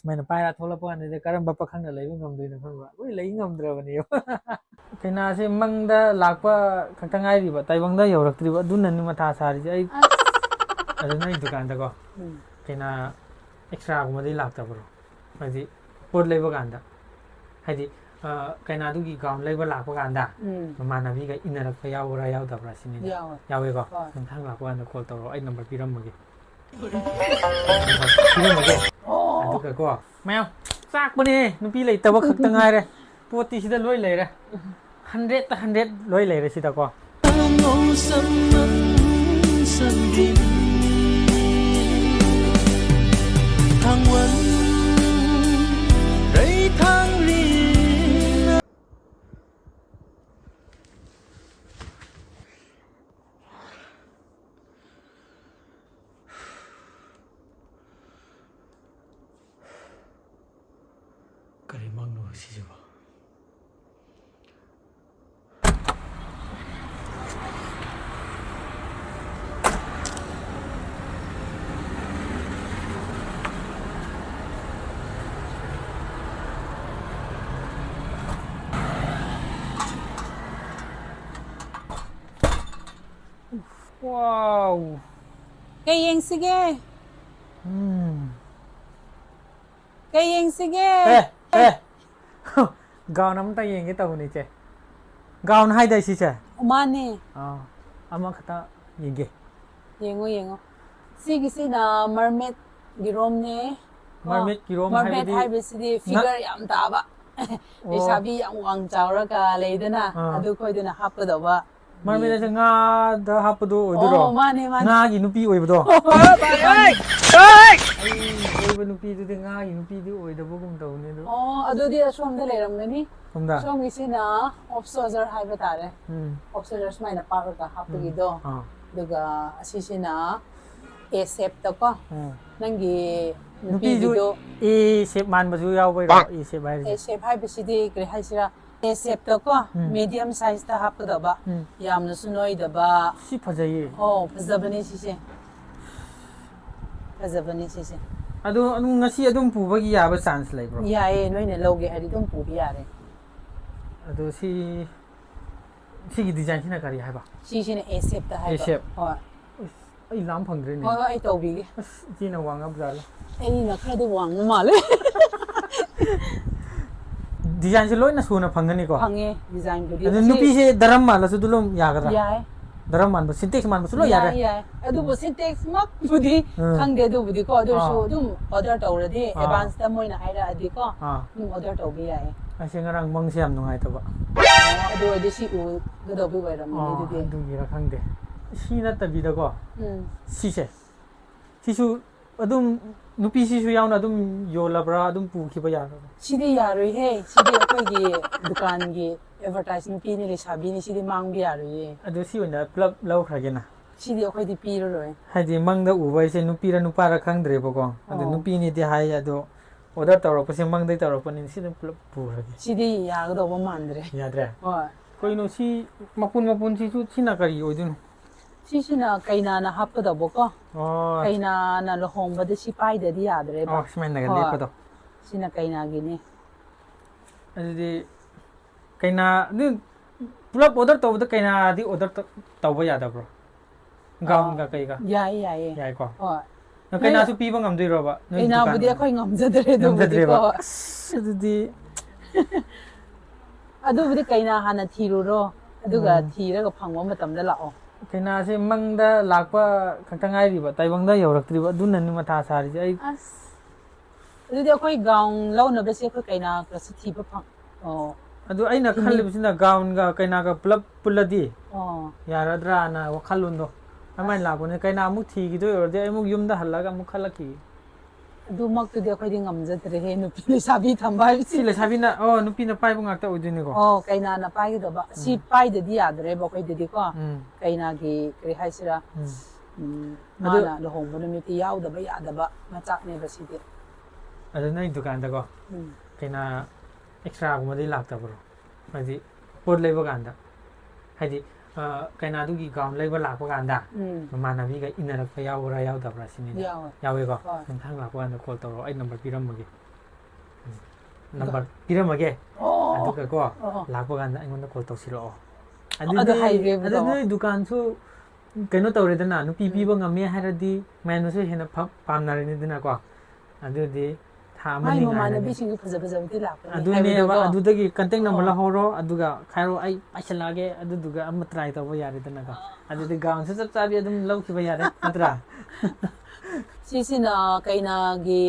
ꯁꯨꯃꯥꯏꯅ ꯄꯥꯏꯔ ꯊꯣꯛꯂꯛꯄ ꯀꯥꯟꯗꯗꯤ ꯀꯔꯝꯕ ꯄꯥꯈꯪꯅ ꯂꯩꯕ ꯉꯝꯗꯣꯏꯅꯣ ꯈꯪꯕ꯭ꯔꯥ ꯂꯣꯏ ꯂꯩ ꯉꯝꯗ꯭ꯔꯕꯅꯦꯕ ꯀꯩꯅꯥꯁꯦ ꯃꯪꯗ ꯂꯥꯛꯄ ꯈꯛꯇ ꯉꯥꯏꯔꯤꯕ ꯇꯥꯏꯕꯪꯗ ꯌꯧꯔꯛꯇ꯭ꯔꯤꯕ ꯑꯗꯨꯅꯅꯤ ꯃꯊꯥ ꯁꯥꯔꯤꯁꯦ ꯑꯩ ꯑꯗꯨ ꯅꯣꯏ ꯗꯨꯀꯥꯟꯗꯀꯣ ꯀꯩꯅꯥ ꯑꯦꯛꯁꯇ꯭ꯔꯥꯒꯨꯝꯕꯗꯤ ꯂꯥꯛꯇꯕ꯭ꯔꯣ ꯍꯥꯏꯗꯤ ꯄꯣꯠ ꯂꯩꯕ ꯀꯥꯟꯗ ꯍꯥꯏꯗꯤ ꯀꯩꯅꯥꯗꯨꯒꯤ ꯒꯥꯎꯟ ꯂꯩꯕ ꯂꯥꯛꯄ ꯀꯥꯟꯗ ꯃꯃꯥꯟꯅꯕꯤꯒ ꯏꯟꯅꯔꯛꯄ ꯌꯥꯎꯕ꯭ꯔꯥ ꯌꯥꯎꯗꯕ꯭ꯔꯥ ꯁꯤꯅꯤꯗ ꯌꯥꯎꯋꯦꯀꯣ ꯃꯊꯪ ꯂꯥꯛꯄ ꯀꯥꯟꯗ ꯀꯣꯜ ꯇꯧꯔꯛꯑꯣ ꯑꯩ ꯅꯝꯕꯔ ꯄꯤꯔꯝꯃꯒꯦ ꯑꯗꯨꯒꯀꯣ ꯃꯌꯥꯝ ꯆꯥꯛꯄꯅꯦ ꯅꯨꯄꯤ ꯂꯩꯇꯕ ꯈꯛꯇ ꯉꯥꯏꯔꯦ ꯄꯣꯠꯇꯤ ꯁꯤꯗ ꯂꯣꯏ ꯂꯩꯔꯦ 100ꯇ 100 ꯂꯣꯏ ꯂꯩꯔꯦ ꯁꯤꯗꯀꯣ ꯀꯔꯤ ꯃꯪꯅꯣ ꯁꯤꯁꯤꯕꯣ Wow. Kay yang sige. Kay yang sige. Gown am ta yeng ke tawni che. Gown hai dai si che. Mane. Ama khata yeng ge. Yengo. Sige si na mermaid girom ne. Mermaid girom hai mermaid hai besidi figure yam ta ba. Isabi yang wang chawra ka leidana adu khoi dana hapda ba. Mermaid ase nga da hapdo oiduro. Mane. Nga gi nupi oibdo. Oiba nupi du de nga gi nupi du oidabugum tawni do. Adu di asom da leramgani. Somda. Som gi sina observer hai ba tare. Observer smaina par ka hapgi do. Duga asisina A shape to ko. Nangi nupi du A shape man ba ju yaw bai ro A shape hai. A shape hai besidi kre hai sira A shape to ko medium size ta hapda ba. Yamna sunoi da ba. Si phajai. Phajabani sise. Phajabani sise. Adu ngasi adum pubagi yaba chance lai bro. Yae noine loge hari dum pubi yare. Adu si gi design sina kari hai ba. Si sine A shape ta hai ba. A shape. Hoi. Ai lam phangre ne. Hoi ai tawbi ge. Ji na wang ab jala. Ai na khra du wang male. Design se loi na suna phangani ko. Phange design budi. Adu nupi se daram mala su dulum yagadra. Yae. Daram man ba syntax man ba su loi yare. Yae. Adu bu syntax mak budi khangde du budi ko adu su dum order tawradi advance ta moina haira adi ko dum order tawbi yae. Ai se ngarang mang se am nungai taba. Adu adi si u do bi wai ram ni du du gira khangde. Si na tabi da ko. Si se. Si su adum nupi si su yauna adum yolabra adum pu ki ba yara. Sidi yaroi he sidi akoi gi dukan gi advertise nupi ni le sabi ni sidi mang bi yaroi. Adu si ona club lau khage na. Sidi akoi di pi ro loi. Haidi mangda ubai se nupi ra nupa ra khangdre ba ko. Adu nupi ni de hai adu order tawra pa se mangdai tawra pa ni sidi club pu khage. Sidi ya ga do ba mandre. Yadre. Hoi. Koi no si mapun si su sina kari oidun. Sisina kaina na hapda bo ko. Kaina na Luhongba de si pai de di yadre ba. Smain na gali pa do. Sina kaina gi ni. Adi kaina ni pulap order tawda kaina di order tawba yada bro. Gown ga kai ga. Yae. Yai ko. Hoi. Na kaina su pi ba ngamdoi ro ba. Kaina budi akhoi ngamjadre do budi ko. Adi adu budi kaina hana thiru ro. Aduga thira ga phangwa matam da lao. Kaina se mangda lakpa khakta ngairiba taibangda yauraktriba dunani matha sarije ai adu akhoi gown launa bese akhoi kaina ka sithi ba phang adu aina khalibsina gown ga kaina ga puladi yaradra na wakhalundo amai labone kaina amuk thigi do yorde amuk yumda halaga amuk khalaki adu mak tu de akhoi di ngamjadre he nupi le sabi thamba si le sabi na nupi na pai bangak ta udini ko kaina na pai do ba si pai de di yadre ba khoi de di ko kaina gi kri haisira mana Luhongba nu miti yaw da ba ya da ba machak ne ba si de adu nai dukan da ko kaina extra guma di lakta bro haidi pot leba ganda haidi kaina du gi gown leba lakpa ganda manabi ga inarak pa yawra yawdabra sini yawe ko thang lakpa ganda call tawro ai number piramage number ꯄꯤꯔꯝꯃꯒꯦ ꯑꯣ ꯑꯗꯨꯒ ꯀꯣ ꯑꯣ ꯂꯥꯛꯄ ꯀꯥꯟꯗ ꯑꯩꯉꯣꯟꯗ call ꯇꯧꯁꯤꯔꯛꯑꯣ ꯑꯗꯨ ꯍꯥꯏꯒꯦꯕ ꯑꯗꯨꯗꯤ ꯅꯣꯏ ꯗꯨꯀꯥꯟꯁꯨ ꯀꯩꯅꯣ ꯇꯧꯔꯦꯗꯅ ꯅꯨꯄꯤ ꯄꯤꯕ ꯉꯝꯃꯦ ꯍꯥꯏꯔꯗꯤ ꯃꯌꯥꯝꯅꯁꯨ ꯍꯦꯟꯅ ꯄꯥꯝꯅꯔꯅꯤꯗꯅꯀꯣ ꯑꯗꯨꯗꯤ ꯊꯥ ꯃꯥꯏ ꯑꯃꯅꯤ ꯉꯥꯏꯔꯒꯦ ꯃꯃꯥꯟꯅꯕꯤꯁꯤꯡꯁꯨ ꯐꯖꯕꯗꯤ ꯂꯥꯛꯄꯅꯦ ꯑꯗꯨꯅꯦꯕ ꯍꯥꯏꯕꯗꯣꯀꯣ ꯑꯗꯨꯗꯒꯤ ꯀꯟꯇꯦꯛ ꯅꯝꯕꯔ ꯑꯣ ꯂꯧꯍꯧꯔꯣ ꯑꯗꯨꯒ ꯈꯥꯏꯔꯣ ꯑꯩ ꯄꯥꯏꯁꯤꯜꯂꯛꯑꯒꯦ ꯑꯗꯨꯗꯨꯒ ꯑꯃ ꯇ꯭ꯔꯥꯏ ꯇꯧꯕ ꯌꯥꯔꯦꯗꯅꯀꯣ ꯑꯗꯨꯗꯤ ꯒꯥꯎꯟꯁꯨ ꯆꯞ ꯆꯥꯕꯤ ꯑꯗꯨꯝ ꯂꯧꯈꯤꯕ ꯌꯥꯔꯦ ꯅꯠꯇ꯭ꯔꯥ ꯁꯤꯁꯤꯅ ꯀꯩꯅꯥꯒꯤ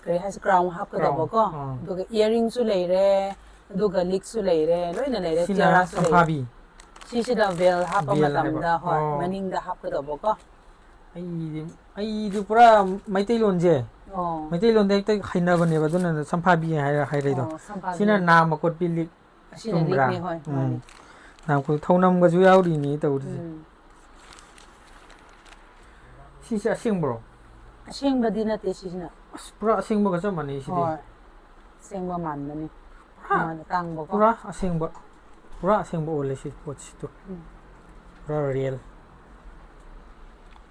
ꯀꯔꯤ ꯍꯥꯏꯁꯤ ꯀ꯭ꯔꯥꯎꯟ ꯀ꯭ꯔꯥꯎꯟ ꯍꯥꯞꯀꯗꯕꯀꯣ ꯑꯗꯨꯒ ꯏꯌꯥꯔꯤꯡꯁꯨ ꯂꯩꯔꯦ ꯑꯗꯨꯒ ꯂꯤꯛꯁꯨ ꯂꯩꯔꯦ ꯂꯣꯏꯅ ꯂꯩꯔꯦ ꯁꯤꯅ ꯇꯤꯌꯥꯔꯥꯁꯨ ꯂꯩꯔꯦ ꯆꯝꯐꯥꯕꯤ ꯁꯤꯁꯤꯗ ꯚꯦꯜ ꯍꯥꯞꯄ ꯕꯦꯜ ꯍꯥꯏꯕ ꯃꯇꯝꯗ ꯍꯣꯏ ꯑꯣ ꯃꯅꯤꯡꯗ ꯍꯥꯞꯀꯗꯕꯀꯣ ꯑꯩꯗꯤ ꯄꯨꯔꯥ ꯃꯩꯇꯩꯂꯣꯟꯁꯦ ꯑꯣ ꯃꯩꯇꯩꯂꯣꯟꯗ ꯍꯦꯛꯇ ꯍꯩꯅꯕꯅꯦꯕ ꯑꯗꯨꯅ ꯁꯝꯐꯥꯕꯤ ꯍꯥꯏꯔꯩꯗꯣ ꯑꯣ ꯁꯤꯅ ꯁꯝꯐꯥꯕꯤ ꯅꯥꯝꯃ ꯀꯣꯠꯄꯤ ꯂꯤꯛ ꯑꯁꯤꯅ ꯆꯨꯝꯕ꯭ꯔꯥ ꯂꯤꯛꯅꯤ ꯍꯣꯏ ꯃꯥꯅꯤ ꯊꯧꯅꯝꯒꯁꯨ ꯌꯥꯎꯔꯤꯅꯤ ꯇꯧꯔꯤꯁꯦ ꯎꯝ ꯁꯤꯁꯦ ꯑꯁꯦꯡꯕ꯭ꯔꯣ ꯑꯁꯦꯡꯕꯗꯤ ꯅꯠꯇꯦ ꯁꯤꯁꯤꯅ ꯑꯁ ꯄꯨꯔꯥ ꯑꯁꯦꯡꯕꯒ ꯆꯞ ꯃꯥꯟꯅꯩ ꯁꯤꯗꯤ ꯍꯣꯏ ꯑꯁꯦꯡꯕ ꯃꯥꯟꯕꯅꯤ ꯄꯨꯔꯥ ꯃꯃꯜ ꯇꯥꯡꯕꯀꯣ ꯄꯨꯔꯥ ꯑꯁꯦꯡꯕ ꯑꯣꯏꯂꯦ ꯁꯤ ꯄꯣꯠꯁꯤꯗꯣ ꯄꯨꯔꯥ ꯔꯤꯌꯦꯜ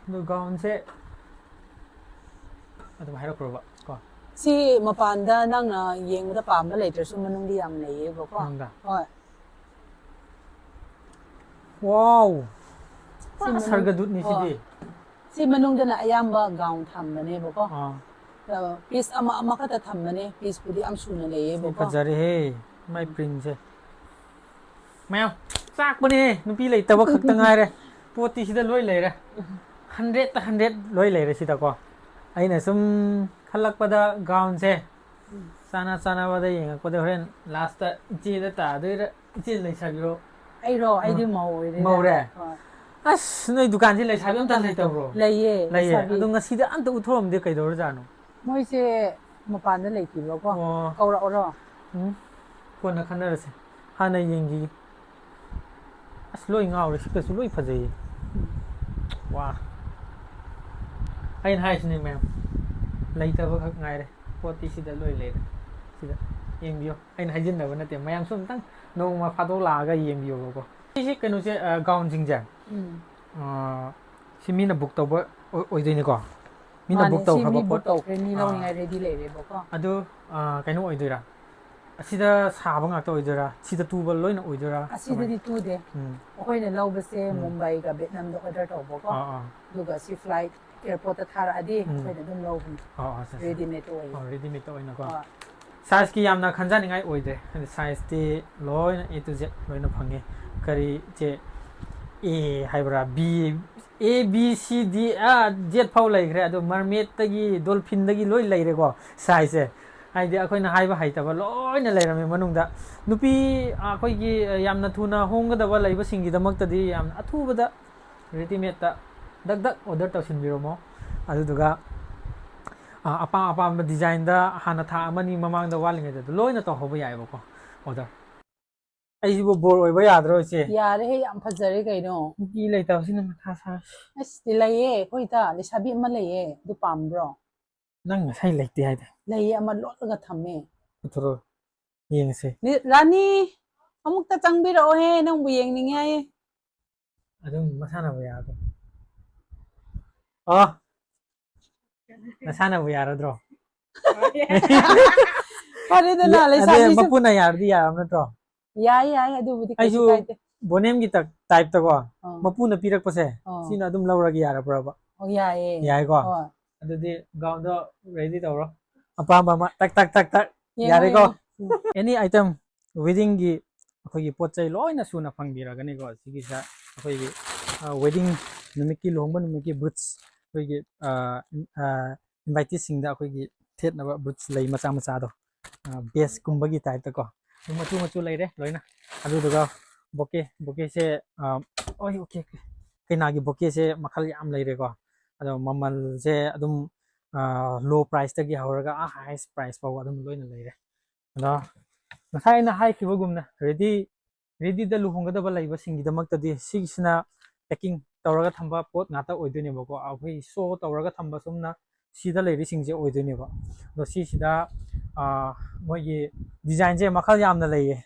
ꯑꯗꯨ ꯒꯥꯎꯟꯁꯦ ꯑꯗꯨꯝ ꯍꯥꯏꯔꯛꯈ꯭ꯔꯣꯕ ꯀꯣ ꯁꯤ ꯃꯄꯥꯟꯗ ꯅꯪꯅ ꯌꯦꯡꯕꯗ ꯄꯥꯝꯕ ꯂꯩꯇ꯭ꯔꯁꯨ ꯃꯅꯨꯡꯗꯤ ꯌꯥꯝ ꯂꯩꯌꯦꯕꯀꯣ ꯃꯅꯨꯡꯗ ꯍꯣꯏ ꯋꯥꯎ ꯁꯤ ꯄꯨꯔꯥ ꯃꯅꯨꯡ ꯁꯔꯒꯗꯨꯠꯅꯤ ꯍꯣꯏ ꯁꯤꯗꯤ ꯁꯤ ꯃꯅꯨꯡꯗꯅ ꯑꯌꯥꯝꯕ ꯒꯥꯎꯟ ꯊꯝꯕꯅꯦꯕꯀꯣ ꯑꯥ ꯄꯤꯁ ꯑꯃꯈꯛꯇ ꯊꯝꯕꯅꯦ ꯄꯤꯁꯄꯨꯗꯤ ꯌꯥꯝ ꯁꯨꯅ ꯁꯤ ꯂꯩꯌꯦꯕꯀꯣ ꯐꯖꯔꯦꯍꯦ ꯃꯥꯏ ꯄ꯭ꯔꯤꯟꯁꯦ ꯃꯌꯥꯝ ꯆꯥꯛꯄꯅꯦꯍꯦ ꯅꯨꯄꯤ ꯂꯩꯇꯕ ꯈꯛꯇ ꯉꯥꯏꯔꯦ ꯄꯣꯠꯇꯤ ꯁꯤꯗ ꯂꯣꯏ ꯂꯩꯔꯦ 100% ꯂꯣꯏ ꯂꯩꯔꯦ ꯁꯤꯗꯀꯣ ꯑꯩꯅ ꯁꯨꯝ ꯈꯜꯂꯛꯄꯗ ꯒꯥꯎꯟꯁꯦ ꯆꯥꯅꯕꯗ ꯌꯦꯡꯉꯛꯄꯗ ꯍꯣꯔꯦꯟ ꯂꯥꯁꯇ ꯏꯆꯦꯗ ꯇꯥꯗꯣꯏꯔꯥ ꯏꯆꯦ ꯂꯩꯁꯥꯕꯤꯔꯣ ꯑꯩꯔꯣ ꯑꯩꯗꯤ ꯃꯧ ꯑꯣꯏꯔꯦꯗ ꯃꯧꯔꯦ ꯍꯣꯏ ꯑꯁ ꯅꯣꯏ ꯗꯨꯀꯥꯟꯁꯦ ꯂꯩꯁꯥꯕꯤ ꯑꯝꯇ ꯂꯩꯇꯕ꯭ꯔꯣ ꯂꯩꯌꯦ ꯂꯩꯌꯦ ꯂꯩꯁꯥꯕꯤ ꯑꯗꯣ ꯉꯁꯤꯗ ꯑꯝꯇ ꯎꯠꯊꯣꯛꯑꯝꯗꯦ ꯀꯩꯗꯧꯔꯖꯥꯠꯅꯣ ꯃꯣꯏꯁꯦ ꯃꯄꯥꯟꯗ ꯂꯩꯈꯤꯕꯀꯣ ꯑꯣ ꯀꯧꯔꯛꯑꯣꯔꯣ ꯀꯣꯟꯅ ꯈꯟꯅꯔꯁꯦ ꯍꯥꯟꯅ ꯌꯦꯡꯈꯤꯒꯦ ꯑꯁ ꯂꯣꯏ ꯉꯥꯎꯔꯦ ꯁꯤꯀꯁꯨ ꯂꯣꯏ ꯐꯖꯩꯌꯦ ꯋꯥ ꯑꯩꯅ ꯍꯥꯏꯁꯤꯅꯦ ꯃꯌꯥꯝ ꯂꯩꯇꯕꯈꯛ ꯉꯥꯏꯔꯦ ꯄꯣꯠꯇꯤ ꯁꯤꯗ ꯂꯣꯏ ꯂꯩꯔꯦ ꯁꯤꯗ ꯌꯦꯡꯕꯤꯌꯣ ꯑꯩꯅ ꯍꯥꯏꯖꯤꯟꯅꯕ ꯅꯠꯇꯦ ꯃꯌꯥꯝꯁꯨ ꯑꯝꯇꯪ ꯅꯣꯡꯃ ꯐꯥꯗꯣꯛ ꯂꯥꯛꯑꯒ ꯌꯦꯡꯕꯤꯌꯣꯕꯀꯣ ꯁꯤꯁꯦ ꯀꯩꯅꯣꯁꯦ ꯒꯥꯎꯟꯁꯤꯡꯁꯦ ꯁꯤ ꯃꯤꯅ ꯕꯨꯛ ꯇꯧꯕ ꯑꯣꯏꯗꯣꯏꯅꯤꯀꯣ ꯃꯤꯅ ꯃꯥꯅꯦ ꯕꯨꯛ ꯁꯤ ꯃꯤ ꯇꯧꯈ꯭ꯔꯕ ꯕꯨꯛ ꯄꯣꯠ ꯇꯧꯈ꯭ꯔꯦ ꯃꯤ ꯂꯧꯅꯤꯡꯉꯥꯏ ꯔꯦꯗꯤ ꯂꯩꯔꯦꯕꯀꯣ ꯑꯗꯨ ꯀꯩꯅꯣ ꯑꯣꯏꯗꯣꯏꯔꯥ ꯑꯁꯤꯗ ꯁꯥꯕ ꯉꯥꯛꯇ ꯑꯣꯏꯗꯣꯏꯔꯥ ꯁꯤꯗ ꯇꯨꯕ ꯂꯣꯏꯅ ꯑꯣꯏꯗꯣꯏꯔꯥ ꯑꯁꯤꯗꯗꯤ ꯇꯨꯗꯦ ꯑꯩꯈꯣꯏꯅ ꯂꯧꯕꯁꯦ ꯎꯝ ꯃꯨꯝꯕꯥꯏꯒ ꯚꯦꯠꯅꯥꯝꯗ ꯑꯣꯔꯗꯔ ꯇꯧꯕꯀꯣ ꯑꯥ ꯑꯗꯨꯒ ꯁꯤ ꯐ꯭ꯂꯥꯏꯠ ꯑꯦꯌꯥꯔꯄꯣꯔꯠꯇ ꯊꯥꯔꯛꯑꯗꯤ ꯑꯩꯈꯣꯏꯅ ꯑꯗꯨꯝ ꯂꯧꯕꯅꯤ ꯔꯦꯗꯤꯃꯦꯗ ꯑꯣꯏꯌꯦ ꯔꯦꯗꯤꯃꯦꯗ ꯑꯣꯏꯅꯀꯣ ꯍꯣꯏ ꯁꯥꯏꯖꯀꯤ ꯌꯥꯝꯅ ꯈꯟꯖꯅꯤꯡꯉꯥꯏ ꯑꯣꯏꯗ꯭ꯔꯦ ꯍꯥꯏꯗꯤ ꯁꯥꯏꯖꯇꯤ ꯂꯣꯏꯅ A to Z ꯂꯣꯏꯅ ꯐꯪꯉꯦ ꯀꯔꯤꯁꯦ A ꯍꯥꯏꯕ꯭ꯔꯥ B A B C D Z ꯐꯥꯎ ꯂꯩꯈ꯭ರೆ ꯑꯗꯣ ꯃꯔꯃꯦꯠꯇꯒꯤ ꯗꯣꯜꯐꯤꯟꯗꯒꯤ ꯂꯣꯏ ꯂꯩꯔꯦꯀꯣ ꯁꯥꯏꯖꯁꯦ ꯍꯥꯏꯗꯤ ꯑꯩꯈꯣꯏꯅ ꯍꯥꯏꯕ ꯍꯩꯇꯕ ꯂꯣꯏꯅ ꯂꯩꯔꯝꯃꯦ ꯃꯅꯨꯡꯗ ꯅꯨꯄꯤ ꯑꯩꯈꯣꯏꯒꯤ ꯌꯥꯝꯅ ꯊꯨꯅ ꯍꯣꯡꯒꯗꯕ ꯂꯩꯕꯁꯤꯡꯒꯤꯗꯃꯛꯇꯗꯤ ꯌꯥꯝꯅ ꯑꯊꯨꯕꯗ ꯔꯦꯗꯤꯃꯦꯗꯇ ꯗꯛ ꯗꯛ ꯑꯣꯔꯗꯔ ꯇꯧꯁꯤꯟꯕꯤꯔꯝꯃꯣ ꯑꯗꯨꯗꯨꯒ ꯑꯄꯥꯝꯕ ꯗꯤꯖꯥꯏꯟꯗ ꯍꯥꯟꯅ ꯊꯥ ꯑꯃꯅꯤ ꯃꯃꯥꯡꯗ ꯋꯥꯠꯂꯤꯉꯩꯗ ꯂꯣꯏꯅ ꯇꯧꯍꯧꯕ ꯌꯥꯏꯑꯕꯀꯣ ꯑꯣꯔꯗꯔ ꯑꯩꯁꯤꯕꯨ ꯕꯣꯔ ꯑꯣꯏꯕ ꯌꯥꯗ꯭ꯔꯣ ꯏꯆꯦ ꯌꯥꯔꯦꯍꯦ ꯌꯥꯝ ꯐꯖꯔꯦ ꯀꯩꯅꯣ ꯅꯨꯄꯤ ꯂꯩꯇꯕꯁꯤꯅ ꯃꯊꯥ ꯁꯥꯏ ꯑꯁ ꯂꯩꯌꯦ ꯑꯩꯈꯣꯏꯗ ꯂꯩꯁꯥꯕꯤ ꯑꯃ ꯂꯩꯌꯦ ꯑꯗꯨ ꯄꯥꯝꯕ꯭ꯔꯣ ꯅꯪ ꯉꯁꯥꯏ ꯂꯩꯇꯦ ꯍꯥꯏꯗꯤ ꯂꯩꯌꯦ ꯑꯃ ꯂꯣꯠꯂꯒ ꯊꯝꯃꯦ ꯄꯨꯊꯣꯔꯛꯑꯣ ꯌꯦꯡꯉꯁꯦ ꯔꯥꯅꯤ ꯑꯃꯨꯛꯇ ꯆꯪꯕꯤꯔꯛꯑꯣꯍꯦ ꯅꯪꯕꯨ ꯌꯦꯡꯅꯤꯡꯉꯦ ꯍꯥꯏꯌꯦ ꯑꯗꯨꯝ ꯃꯁꯥꯟꯅꯕ ꯌꯥꯗ꯭ꯔꯣ ꯅꯁꯥꯅꯕꯨ ꯌꯥꯔꯗ꯭ꯔꯣ ꯐꯔꯦꯗꯅ ꯑꯗꯩ ꯂꯩꯁꯥꯕꯤꯁꯨ ꯃꯄꯨꯅ ꯌꯥꯔꯗꯤ ꯌꯥꯔꯕ ꯅꯠꯇ꯭ꯔꯣ ꯌꯥꯏ ꯌꯥꯏ ꯑꯗꯨꯕꯨꯗꯤ ꯀꯩꯁꯨ ꯑꯩꯁꯨ ꯀꯥꯏꯗꯦ ꯕꯣꯅꯦꯝꯒꯤ ꯇꯥꯏꯞꯇꯀꯣ ꯑꯥ ꯃꯄꯨꯅ ꯄꯤꯔꯛꯄꯁꯦ ꯑꯥ ꯁꯤꯅ ꯑꯗꯨꯝ ꯂꯧꯔꯒꯦ ꯌꯥꯔꯕ꯭ꯔꯕ ꯑꯣ ꯌꯥꯏꯌꯦ ꯌꯥꯏꯀꯣ ꯍꯣꯏ ꯑꯗꯨꯗꯤ ꯒꯥꯎꯟꯗꯣ ꯔꯦꯗꯤ ꯇꯧꯔꯣ ꯑꯄꯥꯝꯕ ꯑꯃ ꯇꯛ ꯇꯛ ꯇꯛ ꯇꯛ ꯌꯦꯡꯉꯣ ꯌꯥꯔꯦꯀꯣ ꯌꯦꯡꯉꯣ ꯑꯦꯅꯤ ꯑꯥꯏꯇꯦꯝ ꯋꯦꯗꯤꯡꯒꯤ ꯑꯩꯈꯣꯏꯒꯤ ꯄꯣꯠ ꯆꯩ ꯂꯣꯏꯅ ꯁꯨꯅ ꯐꯪꯕꯤꯔꯒꯅꯤꯀꯣ ꯁꯤꯒꯤꯁꯤꯗ ꯑꯩꯈꯣꯏꯒꯤ ꯋꯦꯗꯤꯡ ꯅꯨꯃꯤꯠꯀꯤ ꯂꯨꯍꯣꯡꯕ ꯅꯨꯃꯤꯠꯀꯤ ꯕꯨꯠꯁ ꯑꯩꯈꯣꯏꯒꯤ ꯏꯟꯚꯥꯏꯇꯤꯁꯁꯤꯡꯗ ꯑꯩꯈꯣꯏꯒꯤ ꯊꯦꯠꯅꯕ ꯕꯨꯠꯁ ꯂꯩ ꯃꯆꯥ ꯃꯆꯥꯗꯣ ꯕꯦꯁꯀꯨꯝꯕꯒꯤ ꯇꯥꯏꯞꯇꯀꯣ ꯃꯆꯨ ꯃꯆꯨ ꯂꯩꯔꯦ ꯂꯣꯏꯅ ꯑꯗꯨꯗꯨꯒ ꯕꯣꯀꯦꯁꯦ ꯑꯣꯀꯦ ꯀꯩꯅꯥꯒꯤ ꯕꯣꯀꯦꯁꯦ ꯃꯈꯜ ꯌꯥꯝ ꯂꯩꯔꯦꯀꯣ ꯑꯗꯣ ꯃꯃꯜꯁꯦ ꯑꯗꯨꯝ ꯂꯣ ꯄ꯭ꯔꯥꯏꯁꯇꯒꯤ ꯍꯧꯔꯒ ꯍꯥꯏꯌꯦꯁ ꯄ꯭ꯔꯥꯏꯁ ꯐꯥꯎꯕ ꯑꯗꯨꯝ ꯂꯣꯏꯅ ꯂꯩꯔꯦ ꯑꯗꯣ ꯉꯁꯥꯏ ꯑꯩꯅ ꯍꯥꯏꯈꯤꯕꯒꯨꯝꯅ ꯔꯦꯗꯤꯗ ꯂꯨꯍꯣꯡꯒꯗꯕ ꯂꯩꯕꯁꯤꯡꯒꯤꯗꯃꯛꯇꯗꯤ ꯁꯤꯒꯤꯁꯤꯅ ꯄꯦꯛꯀꯤꯡ ꯇꯧꯔꯒ ꯊꯝꯕ ꯄꯣꯠ ꯉꯥꯛꯇ ꯑꯣꯏꯗꯣꯏꯅꯦꯕꯀꯣ ꯑꯩꯈꯣꯏ ꯁꯣ ꯇꯧꯔꯒ ꯊꯝꯕ ꯁꯨꯝꯅ ꯁꯤꯗ ꯂꯩꯔꯤꯁꯤꯡꯁꯦ ꯑꯣꯏꯗꯣꯏꯅꯦꯕ ꯑꯗꯣ ꯁꯤꯁꯤꯗ ꯃꯣꯏꯒꯤ ꯗꯤꯖꯥꯏꯟꯁꯦ ꯃꯈꯜ ꯌꯥꯝꯅ ꯂꯩꯌꯦ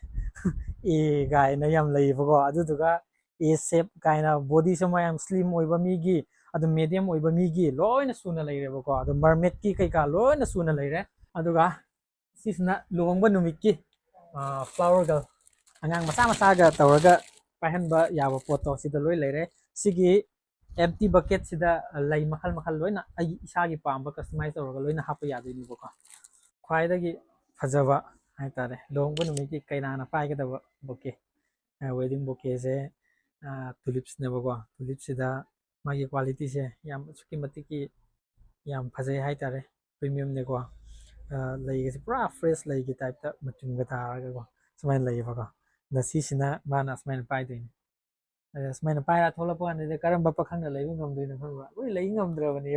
ꯑꯦ ꯀꯥꯏꯅ ꯌꯥꯝ ꯂꯩꯌꯦꯕꯀꯣ ꯑꯗꯨꯗꯨꯒ ꯑꯦ ꯁꯦꯞ ꯀꯥꯏꯅ ꯕꯣꯗꯤꯁꯨ ꯃꯌꯥꯝ ꯁ꯭ꯂꯤꯝ ꯑꯣꯏꯕ ꯃꯤꯒꯤ ꯑꯗꯨꯝ ꯃꯦꯗꯤꯌꯝ ꯑꯣꯏꯕ ꯃꯤꯒꯤ ꯂꯣꯏꯅ ꯁꯨꯅ ꯂꯩꯔꯦꯕꯀꯣ ꯑꯗꯨ ꯃꯔꯃꯦꯠꯀꯤ ꯀꯩꯀꯥ ꯂꯣꯏꯅ ꯁꯨꯅ ꯂꯩꯔꯦ ꯑꯗꯨꯒ ꯁꯤꯁꯤꯅ ꯂꯨꯍꯣꯡꯕ ꯅꯨꯃꯤꯠꯀꯤ ꯐ꯭ꯂꯥꯋꯔꯒ ꯑꯉꯥꯡ ꯃꯆꯥ ꯃꯆꯥꯒ ꯇꯧꯔꯒ ꯄꯥꯏꯍꯟꯕ ꯌꯥꯕ ꯄꯣꯠꯇꯣ ꯁꯤꯗ ꯂꯣꯏ ꯂꯩꯔꯦ ꯁꯤꯒꯤ empty bucket sida lay makal makal loina ai isagi pamba customize tawraga loina hapa yadoinibako khwaidagi fajaba haitare longba numiki kainana paigedaba bouquet wedding bouquet se tulips nebako tulips sida magi quality se yam suki matiki yam phajai haitare premium neko lay se pura fresh lay gi type ta machunga tharaga ko sumai lay bako da sisina bana sumai paidini sumai paira tholapa ne karamba pakhang lay ngamdoina khangba oi lay ngamdrabani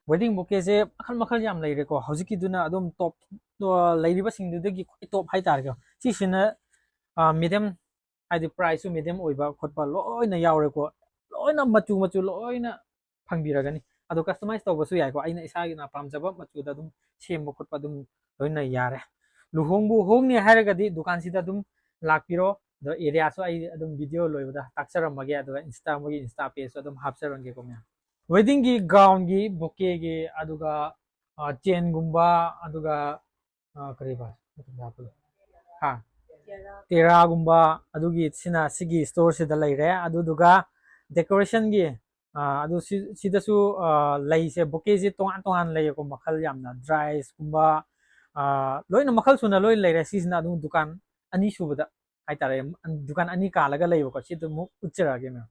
wedding bouquet se makhal makhal yam lay reko hojiki duna adum top layriba singdudagi top haitare ko sisina medium haidi price su medium oiba khotpa loina yaureko loina machu machu loina phangbiragani ado customize tawbasu yai ko aina isagi na pamjaba machu da dum sembo khotpa dum loina yare luhongbu hongni haragadi dukan sida dum lakpiro the area so I adum video loibada takcharamage ado insta page adum hapcharange ko me wedding gi gown gi bouquet gi aduga chain gumba aduga kariba ha tera gumba adugi sina sigi store sida laire aduduga decoration gi adu sida su lay se bouquet ji tongan tongan lay ko makhal yamna dries gumba loina makhal suna loi laire sisina adu dukan ani subada haitare dukan ani kalaga laibo ko sidu mu uchrage me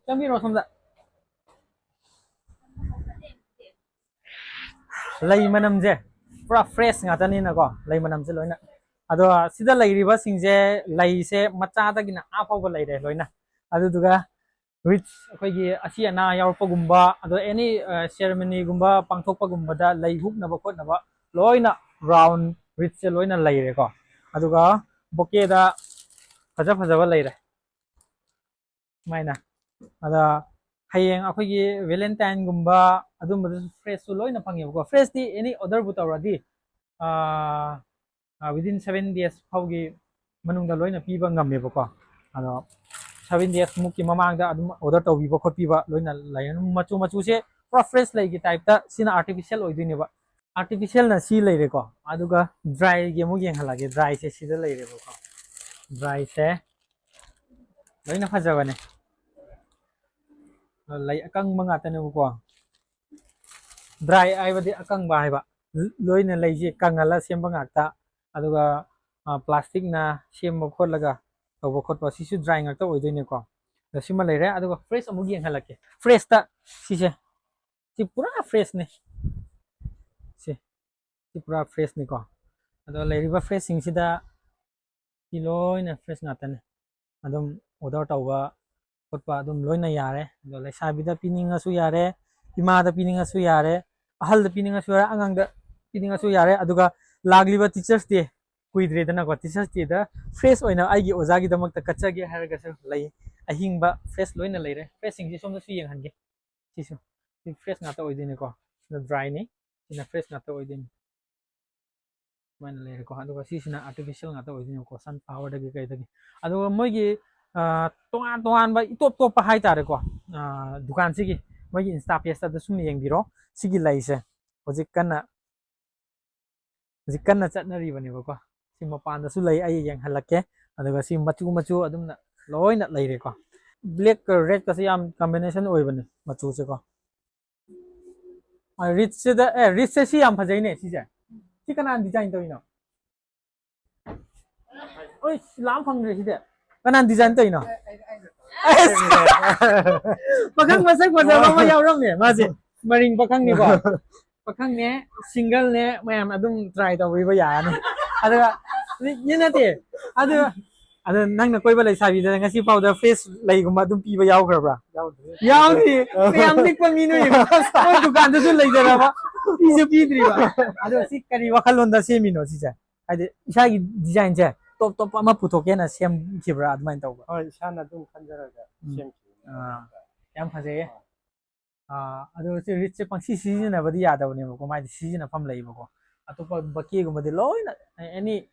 chambi ro somda lay manam je pura fresh ngatani na ko lay manam je loina ado sida lairiba singje lay se macha da gina afaw laire loina adu duga rich akoigi asi ana yaurpa gumba ado any ceremony gumba pangthokpa gumba da lay huk na ba khot na ba loina round rich se loina laire ko aduga bouquet da faja faja ba laire maina ada hayeng akoigi valentine gumba adum fresh su loina phangi ko fresh di any order bu tawradi within 7 days phaugi manungda loina piba ngamme ko ado 7 days muki mamangda adum order tawbiba khotbiba loina layan machu machu se pura fresh lay gi type ta sina artificial oidini ba artificial na si laire ko aduga dry ge mu yeng halage dry se sida laire ko dry se loina phajabane lay akang manga tane ko dry ai badi akang ba haiba loina lay je kangala semba ngakta aduga plastic na semba khotlaga tawba khotpa sisu dry ngakta oidini ko sima laire aduga fresh amu yeng halake fresh ta sise si pura fresh ne si pura fresh ni ko ado lairiba fresh sing sida loina fresh ngatane adum order tawba khotpa adum loina yare ado laisabida pininga su yare imada pininga su yare ahal da pininga su yare angang da pininga su yare aduga lagliba teachers day kuidre dana ko teachers day da fresh oina aigi ozagi damakta kachage haraga su lay ahingba fresh loina laire fresh sing si somda su yeng hange sisu si fresh ngata oidini ko na dry ni ina fresh ngata oidini mana laire ko aduga sisina artificial ngata oidini ko sunflower dagi kai dagi aduga moigi tongan tongan ba itop top hai tare ko dukan sigi moigi insta page ta sum yeng biro sigi laise hojik kana chatnari bani ko si mapan da su lay ai yeng halake aduga si machu machu adumna loina laire ko black red ka si am combination oibani machu se ko rich se da rich se si am phajai ne si je si kana design toino oi lam phangre si de kana design toino pakhang masak pajaba ma yauram ne ma je maring pakhang ni ko pakhang ne single ne mayam adum try tawriba yani aduga ni nate adu nangna koiba lay sabi da ngasi powder face lay gumba adum piba yaugrabra yaudi mayam dik pa minu oi dukan da su lay jaraba pisu pidriba adu si kari wakhalon da semino si ja ade isagi design je top top ama puthoke na sem khibra admain tawba oi sana dum khanjaraga sem yam phaje adu si rich se pangsi season abadi yadawne ko mai season fam lay ko atopa baki gumba de loina any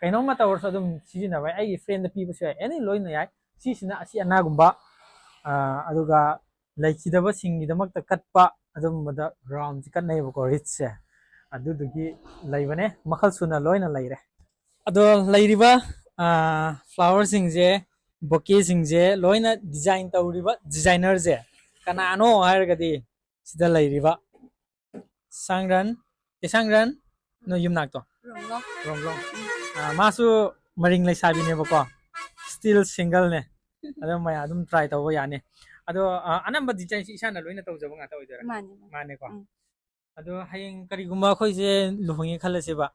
kaino mata or sadum season ba ai friend piba se any loina yai sisina asi ana gumba aduga ꯂꯩꯈꯤꯗꯕꯁꯤꯡꯒꯤꯗꯃꯛꯇ ꯀꯠꯄ ꯑꯗꯨꯝꯕꯗ ꯒ꯭ꯔꯥꯎꯟꯁꯤ ꯀꯠꯅꯩꯕꯀꯣ ꯔꯤꯠꯁꯦ ꯑꯗꯨꯗꯨꯒꯤ ꯂꯩꯕꯅꯦ ꯃꯈꯜ ꯁꯨꯅ ꯂꯣꯏꯅ ꯂꯩꯔꯦ ꯑꯗꯣ ꯂꯩꯔꯤꯕ ꯐ꯭ꯂꯥꯋꯔꯁꯤꯡꯁꯦ ꯕꯣꯀꯦꯁꯤꯡꯁꯦ ꯂꯣꯏꯅ ꯗꯤꯖꯥꯏꯟ ꯇꯧꯔꯤꯕ ꯗꯤꯖꯥꯏꯅꯔꯁꯦ ꯀꯅꯥꯅꯣ ꯍꯥꯏꯔꯒꯗꯤ ꯁꯤꯗ ꯂꯩꯔꯤꯕ ꯁꯥꯡꯔꯟ ꯁꯥꯡꯔꯟ ꯅꯣꯏ ꯌꯨꯝꯅꯥꯛꯇꯣ ꯔꯣꯡꯂꯣꯡ ꯃꯥꯁꯨ ꯃꯔꯤꯡ ꯂꯩꯁꯥꯕꯤꯅꯦꯕꯀꯣ ꯁ꯭ꯇꯤꯜ ꯁꯤꯡꯒꯜꯅꯦ ꯑꯗꯨꯝ ꯃꯌꯥꯝ ꯑꯗꯨꯝ ꯇ꯭ꯔꯥꯏ ꯇꯧꯕ ꯌꯥꯅꯤ ꯑꯗꯣ ꯑꯅꯝꯕ ꯗꯤꯖꯥꯏꯟꯁꯤ ꯏꯁꯥꯅ ꯂꯣꯏꯅ ꯇꯧꯖꯕ ꯉꯥꯛꯇ ꯑꯣꯏꯗꯣꯏꯔꯥ ꯃꯥꯅꯦꯀꯣ ꯑꯗꯣ ꯍꯌꯦꯡ ꯀꯔꯤꯒꯨꯝꯕ ꯑꯩꯈꯣꯏꯁꯦ ꯂꯨꯍꯣꯡꯉꯦ ꯈꯜꯂꯁꯦꯕ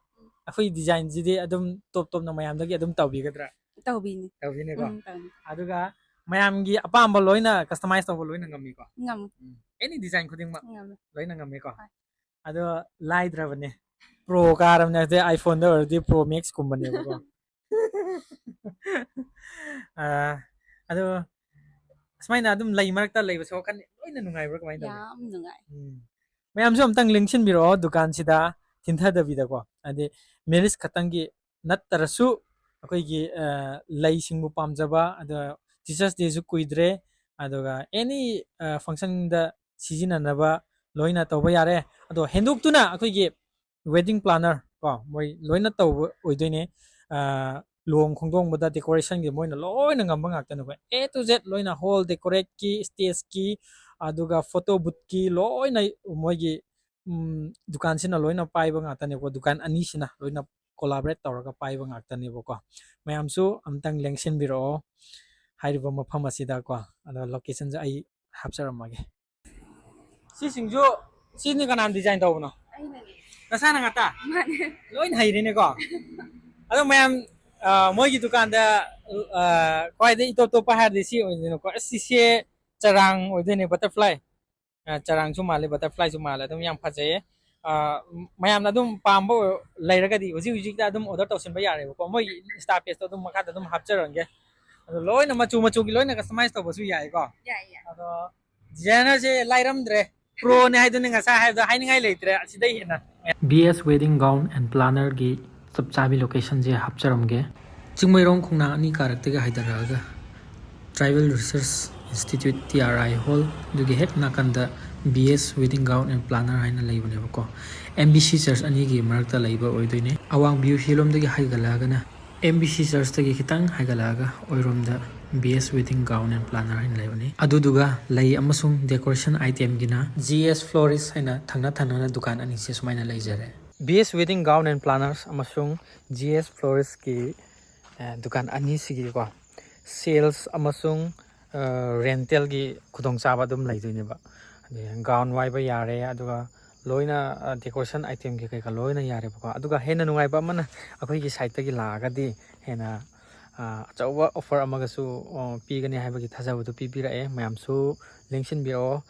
ꯑꯩꯈꯣꯏ ꯗꯤꯖꯥꯏꯟꯁꯤꯗꯤ ꯑꯗꯨꯝ ꯇꯣꯞ ꯇꯣꯞꯅ ꯃꯌꯥꯝꯗꯒꯤ ꯑꯗꯨꯝ ꯇꯧꯕꯤꯒꯗ꯭ꯔꯥ ꯇꯧꯕꯤꯅꯦꯀꯣ ꯑꯗꯨꯒ ꯃꯌꯥꯝꯒꯤ ꯑꯄꯥꯝꯕ ꯂꯣꯏꯅ ꯀꯁꯇꯃꯥꯏꯖ ꯇꯧꯕ ꯂꯣꯏꯅ ꯉꯝꯃꯤꯀꯣ ꯑꯦꯅꯤ ꯗꯤꯖꯥꯏꯟ ꯈꯨꯗꯤꯡꯃꯛ ꯂꯣꯏꯅ ꯉꯝꯃꯤꯀꯣ ꯑꯗꯣ ꯂꯥꯏꯗ꯭ꯔꯕꯅꯦ ꯄ꯭ꯔꯣ ꯀꯥꯔꯕꯅꯦ ꯑꯗꯩ ꯑꯥꯏꯐꯣꯟꯗ ꯑꯣꯏꯔꯗꯤ ꯄ꯭ꯔꯣ ꯃꯦꯛꯁ ꯀꯨꯝꯕꯅꯦꯕꯀꯣ ꯑꯗꯣ ꯁꯨꯃꯥꯏꯅ ꯑꯗꯨꯝ ꯂꯩ ꯃꯔꯛꯇ ꯂꯩꯕꯁꯨ ꯋꯥꯈꯜ ꯂꯣꯏꯅ ꯅꯨꯡꯉꯥꯏꯕ꯭ꯔꯥ ꯀꯃꯥꯏꯅ ꯇꯧꯒꯦ ꯌꯥꯝ ꯅꯨꯡꯉꯥꯏ ꯃꯌꯥꯝꯁꯨ ꯑꯝꯇꯪ ꯂꯦꯡꯁꯤꯟꯕꯤꯔꯛꯑꯣ ꯗꯨꯀꯥꯟꯁꯤꯗ ꯊꯤꯟꯊꯗꯕꯤꯗꯀꯣ ꯍꯥꯏꯗꯤ ꯃꯦꯔꯤꯖ ꯈꯛꯇꯪꯒꯤ ꯅꯠꯇ꯭ꯔꯁꯨ ꯑꯩꯈꯣꯏꯒꯤ ꯂꯩꯁꯤꯡꯕꯨ ꯄꯥꯝꯖꯕ ꯑꯗꯨꯒ ꯇꯤꯆꯔꯁ ꯗꯦꯁꯨ ꯀꯨꯏꯗ꯭ꯔꯦ ꯑꯗꯨꯒ ꯑꯦꯅꯤ ꯐꯪꯁꯟꯗ ꯁꯤꯖꯤꯟꯅꯅꯕ ꯂꯣꯏꯅ ꯇꯧꯕ ꯌꯥꯔꯦ ꯑꯗꯣ ꯍꯦꯟꯗꯣꯛꯇꯨꯅ ꯑꯩꯈꯣꯏꯒꯤ ꯋꯦꯗꯤꯡ ꯄ꯭ꯂꯥꯅꯔ ꯀꯣ ꯃꯣꯏ ꯂꯣꯏꯅ ꯇꯧꯕ ꯑꯣꯏꯗꯣꯏꯅꯦ ꯂꯨꯍꯣꯡ ꯈꯣꯡꯗꯣꯡꯕꯗ ꯗꯦꯀꯣꯔꯦꯁꯟꯒꯤ ꯃꯣꯏꯅ ꯂꯣꯏꯅ ꯉꯝꯕ ꯉꯥꯛꯇꯅꯦꯀꯣ A to Z ꯂꯣꯏꯅ ꯍꯣꯜ ꯗꯦꯀꯣꯔꯦꯠꯀꯤ ꯁ꯭ꯇꯦꯖꯀꯤ ꯑꯗꯨꯒ ꯐꯣꯇꯣ ꯕꯨꯠꯀꯤ ꯂꯣꯏꯅ ꯃꯣꯏꯒꯤ ꯗꯨꯀꯥꯟꯁꯤꯅ ꯂꯣꯏꯅ ꯄꯥꯏꯕ ꯉꯥꯛꯇꯅꯦꯀꯣ ꯗꯨꯀꯥꯟ ꯑꯅꯤꯁꯤꯅ ꯂꯣꯏꯅ ꯀꯣꯂꯥꯕꯔꯦꯠ ꯇꯧꯔꯒ ꯄꯥꯏꯕ ꯉꯥꯛꯇꯅꯦꯕꯀꯣ ꯃꯌꯥꯝꯁꯨ ꯑꯝꯇꯪ ꯂꯦꯡꯁꯤꯟꯕꯤꯔꯛꯑꯣ ꯍꯥꯏꯔꯤꯕ ꯃꯐꯝ ꯑꯁꯤꯗꯀꯣ ꯑꯗꯣ ꯂꯣꯀꯦꯁꯟꯁꯦ ꯑꯩ ꯍꯥꯞꯆꯔꯝꯃꯒꯦ ꯁꯤꯁꯤꯡꯁꯨ ꯁꯤꯅꯤ ꯀꯅꯥꯅ ꯗꯤꯖꯥꯏꯟ ꯇꯧꯕꯅꯣ ꯅꯁꯥꯅ ꯉꯥꯛꯇ ꯂꯣꯏꯅ ꯍꯩꯔꯦꯅꯦꯀꯣ ꯑꯗꯣ ꯃꯌꯥꯝ ꯃꯣꯏꯒꯤ ꯗꯨꯀꯥꯟꯗ ꯈ꯭ꯋꯥꯏꯗꯒꯤ ꯏꯇꯣꯞ ꯇꯣꯞꯄ ꯍꯥꯏꯔꯗꯤ ꯁꯤ ꯑꯣꯏꯗꯣꯏꯅꯦꯀꯣ ꯁꯤꯁꯦ ꯆꯔꯥꯡ ꯑꯣꯏꯗꯣꯏꯅꯦ ꯕꯇꯔꯐ꯭ꯂꯥꯏ ꯆꯔꯥꯡꯁꯨ ꯃꯥꯜꯂꯦ ꯕꯇꯔꯐ꯭ꯂꯥꯏꯁꯨ ꯃꯥꯜꯂꯦ ꯑꯗꯨꯝ ꯌꯥꯝ ꯐꯖꯩꯌꯦ ꯃꯌꯥꯝꯅ ꯑꯗꯨꯝ ꯄꯥꯝꯕ ꯂꯩꯔꯒꯗꯤ ꯍꯧꯖꯤꯛ ꯍꯧꯖꯤꯛꯇ ꯑꯗꯨꯝ ꯑꯣꯔꯗꯔ ꯇꯧꯁꯤꯟꯕ ꯌꯥꯔꯦꯕꯀꯣ ꯃꯣꯏꯒꯤ ꯏꯟꯁꯇꯥ ꯄꯦꯖꯇꯣ ꯑꯗꯨꯝ ꯃꯈꯥꯗ ꯑꯗꯨꯝ ꯍꯥꯞꯆꯔꯝꯒꯦ ꯑꯗꯣ ꯂꯣꯏꯅ ꯃꯆꯨ ꯃꯆꯨꯒꯤ ꯂꯣꯏꯅ ꯀꯁꯇꯃꯥꯏꯖ ꯇꯧꯕꯁꯨ ꯌꯥꯏꯀꯣ ꯑꯗꯣ ꯗꯤꯖꯥꯏꯅꯔꯁꯦ ꯂꯥꯏꯔꯝꯗ꯭ꯔꯦ ꯄ꯭ꯔꯣꯅꯦ ꯍꯥꯏꯗꯨꯅꯤ ꯉꯁꯥꯏ ꯍꯥꯏꯕꯗꯣ ꯍꯥꯏꯅꯤꯡꯉꯥꯏ ꯂꯩꯇ꯭ꯔꯦ ꯑꯁꯤꯗꯩ ꯍꯦꯟꯅ BS ꯋꯦꯗꯤꯡ ꯒꯥꯎꯟ ꯑꯦꯟ ꯄ꯭ꯂꯥꯅꯔꯒꯤ ꯆꯞ ꯆꯥꯕꯤ ꯂꯣꯀꯦꯁꯟꯁꯦ ꯍꯥꯞꯆꯔꯝꯒꯦ ꯆꯤꯡꯃꯩꯔꯣꯡ ꯈꯣꯡꯅꯥꯡ ꯑꯅꯤ ꯀꯥꯔꯛꯇꯒꯤ ꯍꯥꯏꯊꯔꯛꯑꯒ tribal research institute TRI hall ꯑꯗꯨꯒꯤ ꯍꯦꯛ ꯅꯥꯀꯟꯗ BS wedding gown and planner ꯍꯥꯏꯅ ꯂꯩꯕꯅꯦꯕꯀꯣ MBC ꯆꯔꯆ ꯑꯅꯤꯒꯤ ꯃꯔꯛꯇ ꯂꯩꯕ ꯑꯣꯏꯗꯣꯏꯅꯦ ꯑꯋꯥꯡ ꯚ꯭ꯌꯨ ꯍꯤꯂꯣꯝꯗꯒꯤ ꯍꯥꯏꯒꯠꯂꯛꯑꯒꯅ MBC ꯆꯔꯆꯇꯒꯤ ꯈꯤꯇꯪ ꯍꯥꯏꯒꯠꯂꯛꯑꯒ ꯑꯣꯏꯔꯣꯝꯗ BS wedding gown and planner ꯍꯥꯏꯅ ꯂꯩꯕꯅꯤ ꯑꯗꯨꯗꯨꯒ ꯂꯩ ꯑꯃꯁꯨꯡ ꯗꯦꯀꯣꯔꯦꯁꯟ ꯑꯥꯏꯇꯦꯝꯒꯤꯅ GS ꯐ꯭ꯂꯣꯔꯤꯁ ꯍꯥꯏꯅ ꯊꯪꯅ ꯊꯪꯅꯅ ꯗꯨꯀꯥꯟ ꯑꯅꯤꯁꯦ ꯁꯨꯃꯥꯏꯅ ꯂꯩꯖꯔꯦ BS ꯋꯦꯗꯤꯡ ꯒꯥꯎꯟ ꯑꯦꯟ ꯄ꯭ꯂꯥꯅꯔꯁ ꯑꯃꯁꯨꯡ GS ꯐ꯭ꯂꯣꯔꯤꯁꯀꯤ ꯗꯨꯀꯥꯟ ꯑꯅꯤꯁꯤꯒꯤꯀꯣ ꯁꯦꯜꯁ ꯑꯃꯁꯨꯡ ꯔꯦꯟꯇꯦꯜꯒꯤ ꯈꯨꯗꯣꯡꯆꯥꯕ ꯑꯗꯨꯝ ꯂꯩꯗꯣꯏꯅꯦꯕ ꯑꯗꯩ ꯒꯥꯎꯟ ꯋꯥꯏꯕ ꯌꯥꯔꯦ ꯑꯗꯨꯒ ꯂꯣꯏꯅ ꯗꯦꯀꯣꯔꯦꯁꯟ ꯑꯥꯏꯇꯦꯝꯒꯤ ꯀꯩꯀꯥ ꯂꯣꯏꯅ ꯌꯥꯔꯦꯕꯀꯣ ꯑꯗꯨꯒ ꯍꯦꯟꯅ ꯅꯨꯡꯉꯥꯏꯕ ꯑꯃꯅ ꯑꯩꯈꯣꯏꯒꯤ ꯁꯥꯏꯠꯇꯒꯤ ꯂꯥꯛꯑꯒꯗꯤ ꯍꯦꯟꯅ ꯑꯆꯧꯕ ꯑꯣꯐꯔ ꯑꯃꯒꯁꯨ ꯄꯤꯒꯅꯤ ꯍꯥꯏꯕꯒꯤ ꯊꯥꯖꯕꯗꯨ ꯄꯤꯕꯤꯔꯛꯑꯦ ꯃꯌꯥꯝꯁꯨ ꯂꯦꯡꯁꯤꯟꯕꯤꯔꯛꯑꯣ